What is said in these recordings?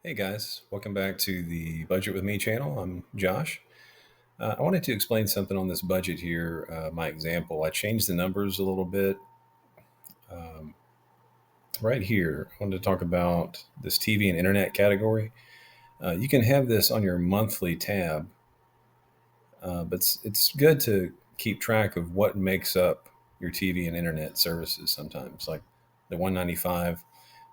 Hey guys, welcome back to the Budget with Me channel. I'm Josh. I wanted to explain something on this budget here, my example. I changed the numbers a little bit. Um, right here, I wanted to talk about this TV and internet category. You can have this on your monthly tab, but it's good to keep track of what makes up your TV and internet services sometimes, like the 195.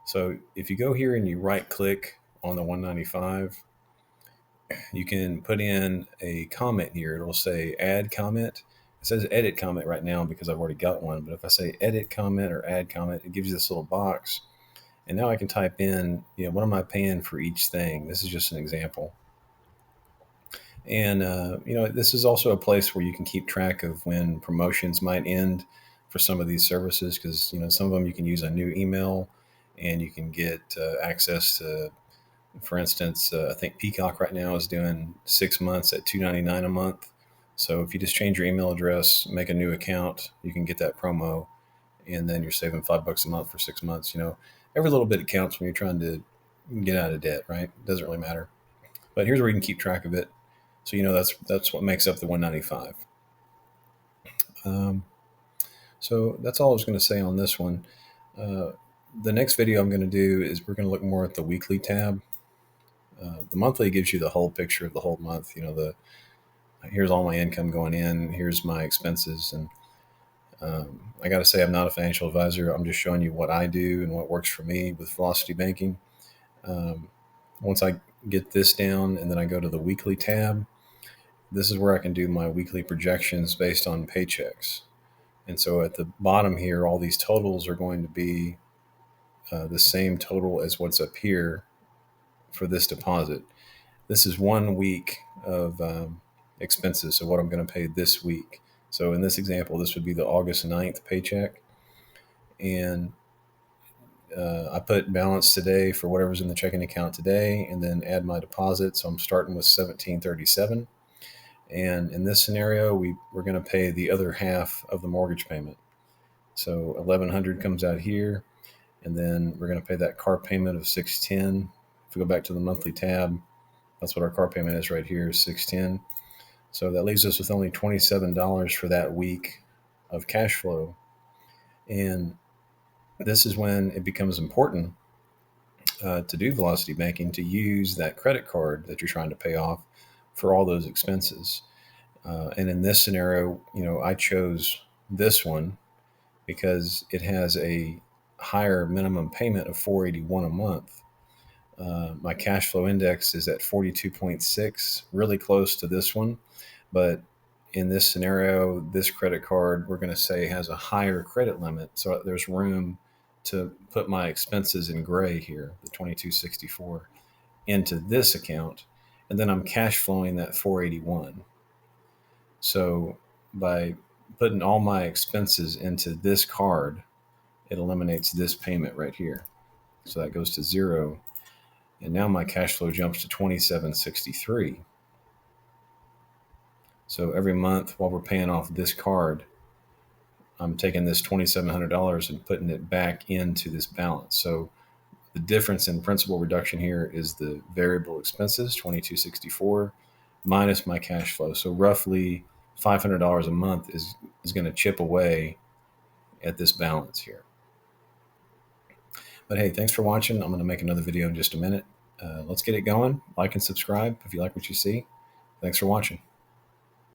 So if you go here and you right click on the 195, you can put in a comment here. It'll say add comment. It says edit comment right now because I've already got one. But if I say edit comment or add comment, it gives you this little box. And now I can type in, what am I paying for each thing? This is just an example. And, this is also a place where you can keep track of when promotions might end for some of these services because, some of them you can use a new email and you can get access to. For instance, I think Peacock right now is doing 6 months at $2.99 a month. So if you just change your email address, make a new account, you can get that promo, and then you're saving $5 a month for 6 months. Every little bit counts when you're trying to get out of debt, right? It doesn't really matter. But here's where you can keep track of it. So that's what makes up the 195. Um, so that's all I was going to say on this one. The next video I'm going to do is we're going to look more at the weekly tab. The monthly gives you the whole picture of the whole month. Here's all my income going in, here's my expenses, and I got to say I'm not a financial advisor. I'm just showing you what I do and what works for me with Velocity Banking. Once I get this down, and then I go to the weekly tab, this is where I can do my weekly projections based on paychecks. And so at the bottom here, all these totals are going to be the same total as what's up here for this deposit. This is 1 week of expenses, so what I'm going to pay this week. So in this example, this would be the August 9th paycheck. And I put balance today for whatever's in the checking account today and then add my deposit. So I'm starting with $1,737. And in this scenario, we're going to pay the other half of the mortgage payment. So $1,100 comes out here, and then we're going to pay that car payment of $610. If we go back to the monthly tab, that's what our car payment is right here, is $610. So that leaves us with only $27 for that week of cash flow. And this is when it becomes important to do Velocity Banking, to use that credit card that you're trying to pay off for all those expenses. And in this scenario, I chose this one because it has a higher minimum payment of $481 a month. My cash flow index is at 42.6, really close to this one. But in this scenario, this credit card, we're going to say, has a higher credit limit. So there's room to put my expenses in gray here, the 2264, into this account. And then I'm cash flowing that 481. So by putting all my expenses into this card, it eliminates this payment right here. So that goes to zero. And now my cash flow jumps to 2763. So every month while we're paying off this card, I'm taking this $2,700 and putting it back into this balance. So the difference in principal reduction here is the variable expenses, 2264, minus my cash flow. So roughly $500 a month is going to chip away at this balance here. But hey, thanks for watching. I'm going to make another video in just a minute. Let's get it going. Like and subscribe if you like what you see. Thanks for watching.